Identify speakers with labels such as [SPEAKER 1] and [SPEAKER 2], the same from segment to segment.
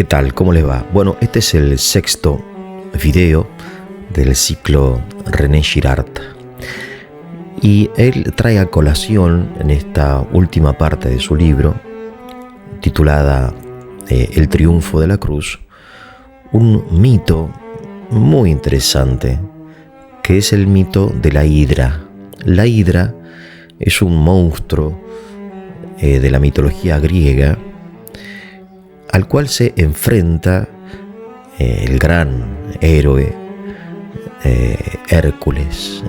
[SPEAKER 1] ¿Qué tal? ¿Cómo les va? Bueno, este es el sexto video del ciclo René Girard. Y él trae a colación en esta última parte de su libro, titulada El triunfo de la cruz, un mito muy interesante, que es el mito de la hidra. La hidra es un monstruo de la mitología griega, al cual se enfrenta el gran héroe Hércules.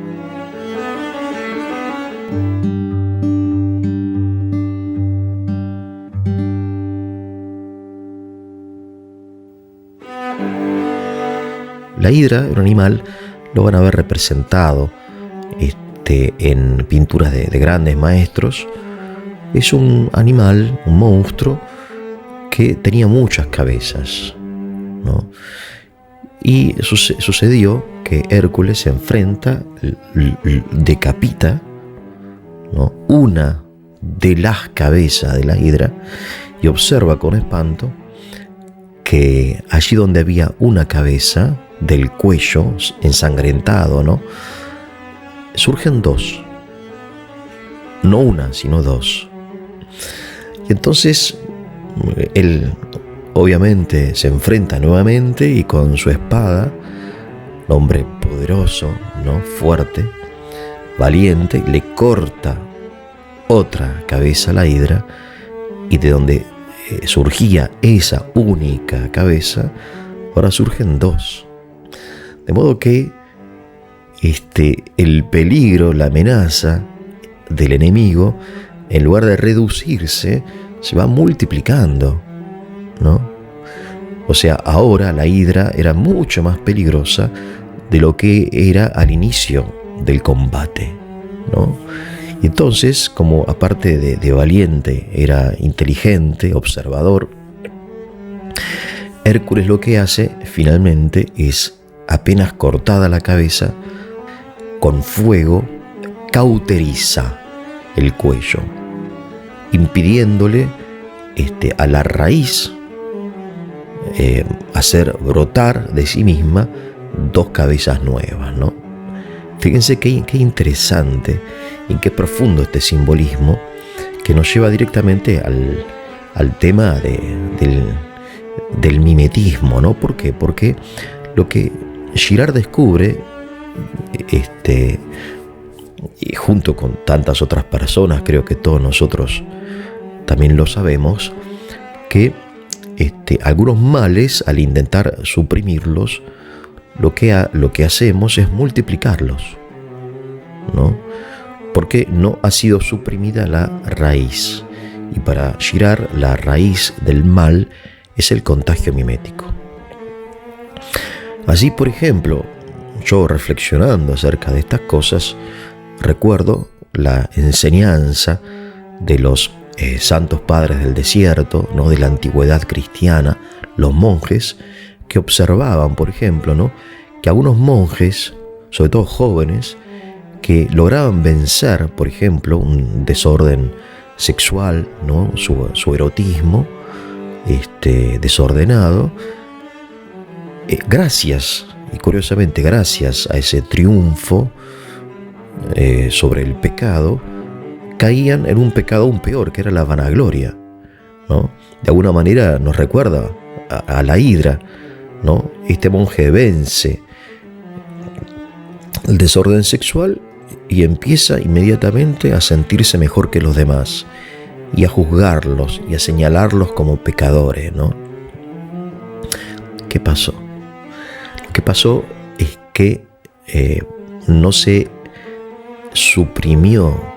[SPEAKER 1] La hidra era un animal, lo van a ver representado en pinturas de grandes maestros. Es un animal, un monstruo, que tenía muchas cabezas, ¿no? Y sucedió que Hércules se enfrenta, decapita, ¿no?, una de las cabezas de la hidra y observa con espanto que allí donde había una cabeza del cuello ensangrentado, ¿no?, surgen dos, no una, sino dos. Y entonces él obviamente se enfrenta nuevamente y con su espada, un hombre poderoso, ¿no?, fuerte, valiente, le corta otra cabeza a la hidra, y de donde surgía esa única cabeza, ahora surgen dos. De modo que el peligro, la amenaza del enemigo, en lugar de reducirse, se va multiplicando, ¿no? O sea, ahora la hidra era mucho más peligrosa de lo que era al inicio del combate, ¿no? Y entonces, como aparte de valiente, era inteligente, observador, Hércules lo que hace finalmente es, apenas cortada la cabeza, con fuego cauteriza el cuello, impidiéndole a la raíz hacer brotar de sí misma dos cabezas nuevas, ¿no? Fíjense qué interesante y qué profundo este simbolismo, que nos lleva directamente al tema del mimetismo, ¿no? ¿Por qué? Porque lo que Girard descubre, y junto con tantas otras personas, creo que todos nosotros también lo sabemos, que algunos males, al intentar suprimirlos, lo que hacemos es multiplicarlos, ¿no? Porque no ha sido suprimida la raíz. Y para Girard, la raíz del mal es el contagio mimético. Así, por ejemplo, yo reflexionando acerca de estas cosas, recuerdo la enseñanza de los santos padres del desierto, ¿no?, de la antigüedad cristiana, los monjes, que observaban, por ejemplo, ¿no?, que algunos monjes, sobre todo jóvenes, que lograban vencer, por ejemplo, un desorden sexual, ¿no?, su erotismo desordenado, gracias, y curiosamente gracias a ese triunfo sobre el pecado, caían en un pecado aún peor, que era la vanagloria, ¿no? De alguna manera nos recuerda a la hidra, ¿no? Este monje vence el desorden sexual y empieza inmediatamente a sentirse mejor que los demás y a juzgarlos y a señalarlos como pecadores, ¿no? ¿Qué pasó? Lo que pasó es que no se suprimió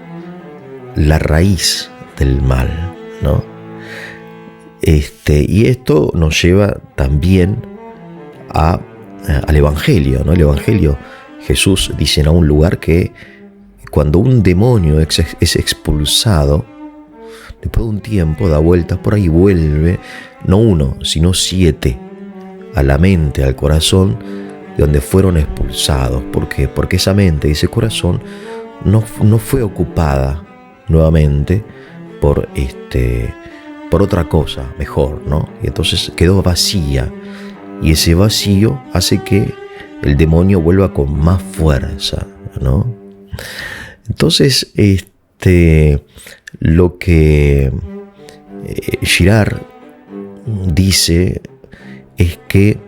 [SPEAKER 1] la raíz del mal, ¿no? Y esto nos lleva también al Evangelio, ¿no? El Evangelio, Jesús dice en un lugar que cuando un demonio es expulsado, después de un tiempo da vueltas por ahí, vuelve, no uno, sino 7, a la mente, al corazón, de donde fueron expulsados. ¿Por qué? Porque esa mente y ese corazón no fue ocupada nuevamente por por otra cosa mejor, ¿no? Y entonces quedó vacía, y ese vacío hace que el demonio vuelva con más fuerza, ¿no? Entonces, lo que Girard dice es que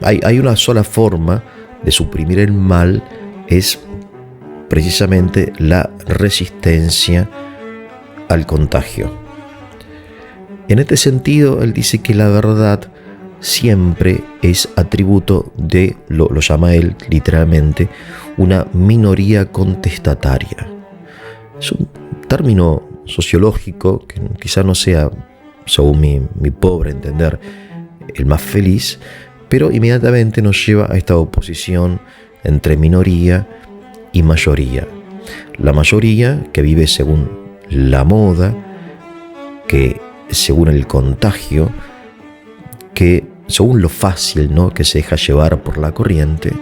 [SPEAKER 1] hay una sola forma de suprimir el mal, es precisamente la resistencia al contagio. En este sentido, él dice que la verdad siempre es atributo de, lo llama él literalmente, una minoría contestataria. Es un término sociológico que quizá no sea, según mi pobre entender, el más feliz, pero inmediatamente nos lleva a esta oposición entre minoría y mayoría. La mayoría que vive según la moda, que según el contagio, que según lo fácil, ¿no?, que se deja llevar por la corriente,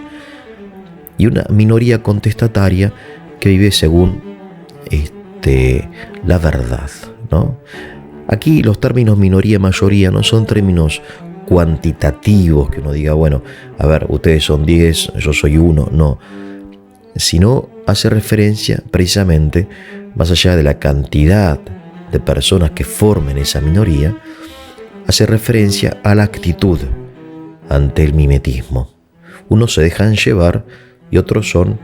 [SPEAKER 1] y una minoría contestataria que vive según la verdad, ¿no? Aquí los términos minoría y mayoría no son términos cuantitativos, que uno diga, bueno, a ver, ustedes son 10, yo soy 1, no, sino hace referencia precisamente, más allá de la cantidad de personas que formen esa minoría, hace referencia a la actitud ante el mimetismo. Unos se dejan llevar y otros son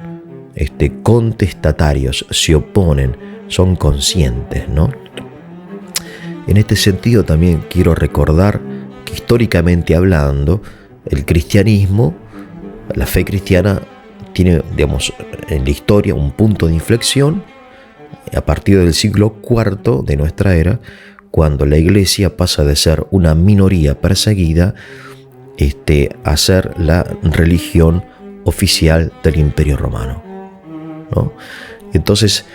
[SPEAKER 1] contestatarios, se oponen, son conscientes, ¿no? En este sentido también quiero recordar que históricamente hablando, el cristianismo, la fe cristiana tiene, digamos, en la historia un punto de inflexión a partir del siglo IV de nuestra era, cuando la Iglesia pasa de ser una minoría perseguida a ser la religión oficial del Imperio Romano, ¿no? Entonces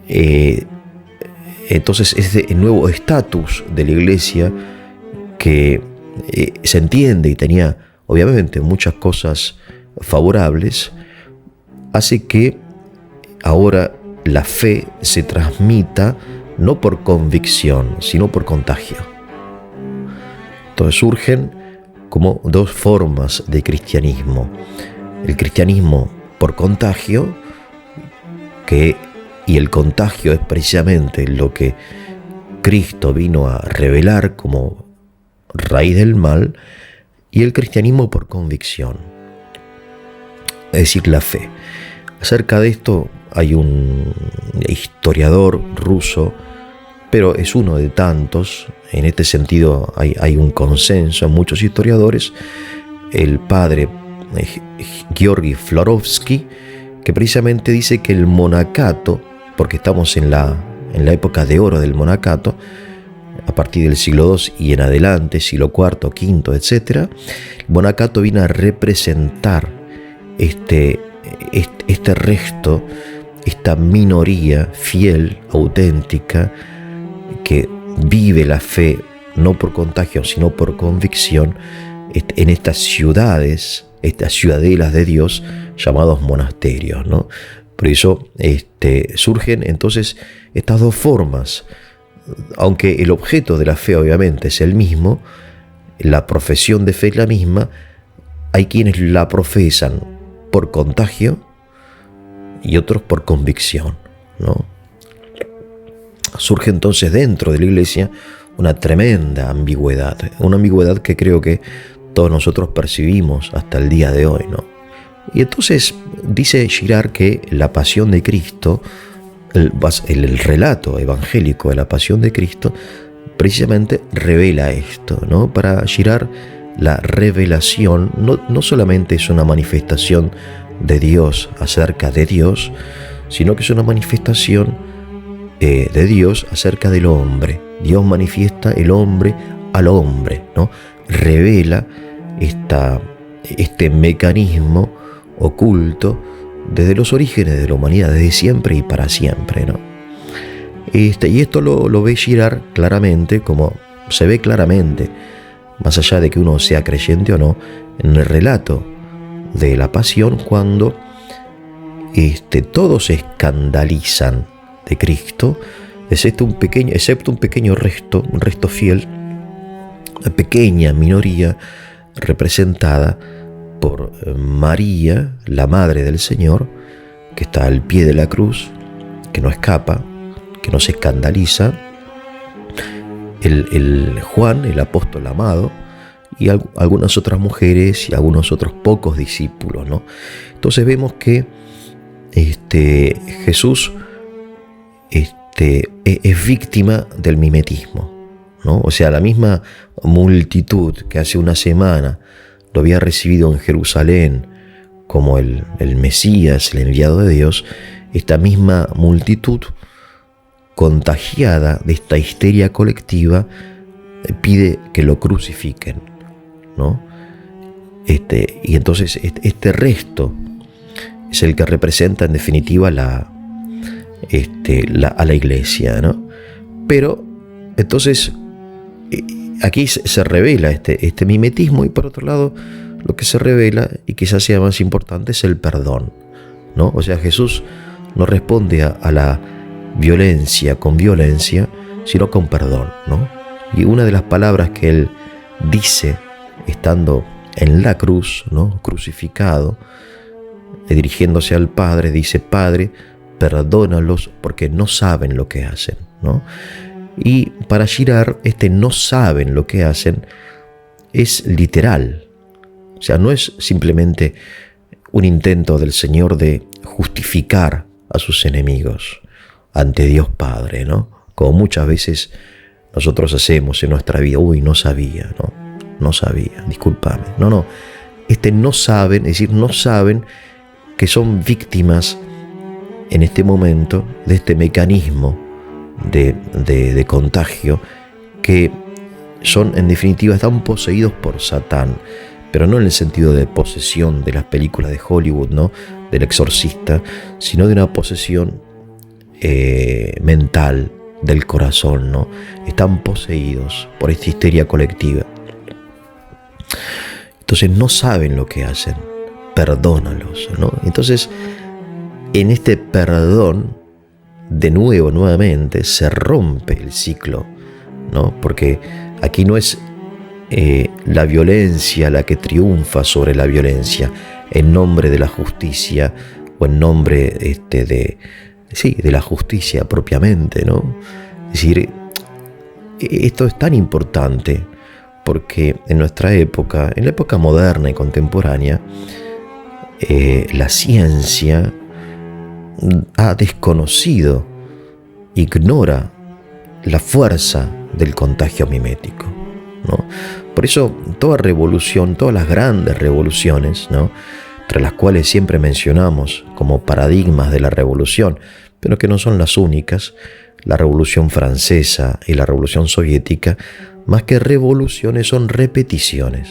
[SPEAKER 1] ese nuevo estatus de la Iglesia, que se entiende y tenía obviamente muchas cosas favorables, hace que ahora la fe se transmita no por convicción, sino por contagio. Entonces surgen como dos formas de cristianismo: el cristianismo por contagio, y el contagio es precisamente lo que Cristo vino a revelar como raíz del mal, y el cristianismo por convicción, es decir, la fe. Acerca de esto hay un historiador ruso, pero es uno de tantos. En este sentido hay un consenso en muchos historiadores, el padre Georgi Florovsky, que precisamente dice que el monacato, porque estamos en la época de oro del monacato, a partir del siglo II y en adelante, siglo IV, V, etc., el monacato viene a representar este resto, esta minoría fiel, auténtica, que vive la fe no por contagio, sino por convicción, en estas ciudades, estas ciudadelas de Dios llamados monasterios, ¿no? Por eso surgen entonces estas dos formas. Aunque el objeto de la fe obviamente es el mismo, la profesión de fe es la misma, hay quienes la profesan por contagio y otros por convicción, ¿no? Surge entonces dentro de la Iglesia una tremenda ambigüedad, una ambigüedad que creo que todos nosotros percibimos hasta el día de hoy, ¿no? Y entonces dice Girard que la pasión de Cristo, el relato evangélico de la pasión de Cristo, precisamente revela esto, ¿no? Para Girard, la revelación no solamente es una manifestación de Dios acerca de Dios, sino que es una manifestación de Dios acerca del hombre. Dios manifiesta el hombre al hombre, ¿no? Revela este mecanismo oculto desde los orígenes de la humanidad, desde siempre y para siempre, ¿no? Y esto lo ve Girard claramente, como se ve claramente, más allá de que uno sea creyente o no, en el relato de la pasión, cuando todos se escandalizan de Cristo excepto un pequeño resto, un resto fiel, una pequeña minoría representada por María, la Madre del Señor, que está al pie de la cruz, que no escapa, que no se escandaliza, el Juan, el apóstol amado, y algunas otras mujeres y algunos otros pocos discípulos, ¿no? Entonces vemos que Jesús es víctima del mimetismo, ¿no? O sea, la misma multitud que hace una semana lo había recibido en Jerusalén como el Mesías, el enviado de Dios, esta misma multitud, contagiada de esta histeria colectiva, pide que lo crucifiquen, ¿no? Y entonces este resto es el que representa en definitiva a la iglesia, ¿no? Pero entonces aquí se revela este mimetismo, y por otro lado lo que se revela, y quizás sea más importante, es el perdón, ¿no? O sea, Jesús no responde a la violencia con violencia, sino con perdón, ¿no? Y una de las palabras que él dice estando en la cruz, ¿no?, crucificado, dirigiéndose al Padre, dice: Padre, perdónalos porque no saben lo que hacen, ¿no? Y para Girard, no saben lo que hacen es literal. O sea, no es simplemente un intento del Señor de justificar a sus enemigos ante Dios Padre, ¿no? Como muchas veces nosotros hacemos en nuestra vida. No sabía, ¿no? No sabía, discúlpame. No saben, es decir, no saben que son víctimas en este momento de este mecanismo de contagio, que son, en definitiva, están poseídos por Satán, pero no en el sentido de posesión de las películas de Hollywood, ¿no?, del exorcista, sino de una posesión mental del corazón, ¿no? Están poseídos por esta histeria colectiva. Entonces no saben lo que hacen, perdónalos, ¿no? Entonces, en este perdón, nuevamente, se rompe el ciclo, ¿no? Porque aquí no es la violencia la que triunfa sobre la violencia en nombre de la justicia, o en nombre de la justicia propiamente, ¿no? Es decir, esto es tan importante porque en nuestra época, en la época moderna y contemporánea, la ciencia ha desconocido, ignora la fuerza del contagio mimético, ¿no? Por eso toda revolución, todas las grandes revoluciones, ¿no?, entre las cuales siempre mencionamos como paradigmas de la revolución, pero que no son las únicas, la Revolución Francesa y la Revolución Soviética, más que revoluciones, son repeticiones.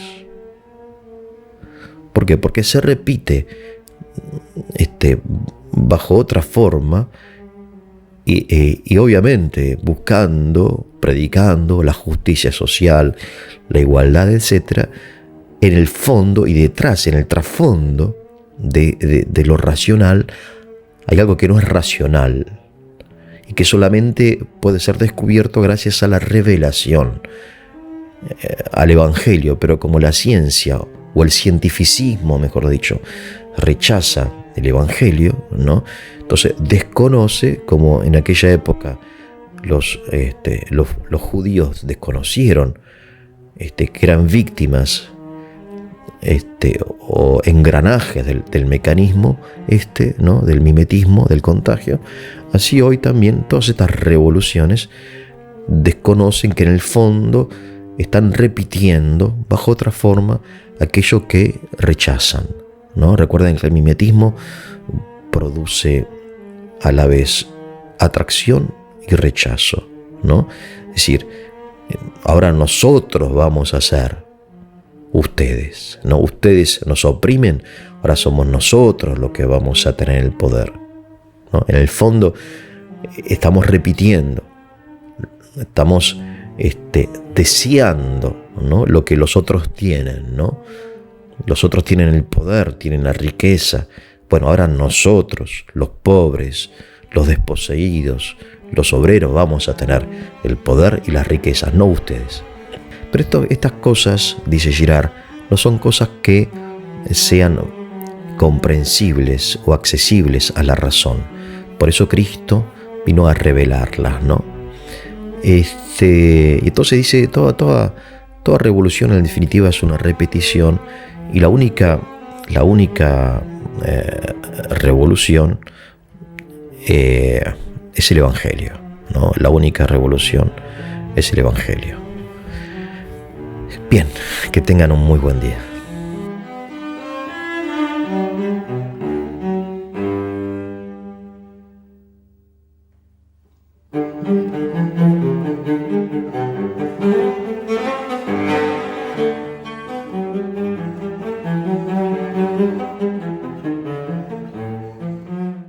[SPEAKER 1] ¿Por qué? Porque se repite bajo otra forma y obviamente buscando, predicando la justicia social, la igualdad, etc. En el fondo y detrás, en el trasfondo de lo racional, hay algo que no es racional y que solamente puede ser descubierto gracias a la revelación, al Evangelio. Pero como la ciencia, o el cientificismo, mejor dicho, rechaza el Evangelio, ¿no?, entonces desconoce, como en aquella época los judíos desconocieron que eran víctimas o engranajes del mecanismo ¿no?, del mimetismo, del contagio. Así hoy también todas estas revoluciones desconocen que en el fondo están repitiendo bajo otra forma aquello que rechazan, ¿no? Recuerden que el mimetismo produce a la vez atracción y rechazo, ¿no? Es decir, ahora nosotros vamos a ser ustedes, ¿no? Ustedes nos oprimen, ahora somos nosotros los que vamos a tener el poder, ¿no? En el fondo estamos repitiendo, estamos deseando, ¿no?, lo que los otros tienen, ¿no? Los otros tienen el poder, tienen la riqueza. Bueno, ahora nosotros, los pobres, los desposeídos, los obreros vamos a tener el poder y las riquezas, no ustedes. Pero estas cosas, dice Girard, no son cosas que sean comprensibles o accesibles a la razón. Por eso Cristo vino a revelarlas, ¿no? Entonces dice, toda revolución en definitiva es una repetición, y la única revolución es el Evangelio, ¿no? La única revolución es el Evangelio. Bien, que tengan un muy buen día.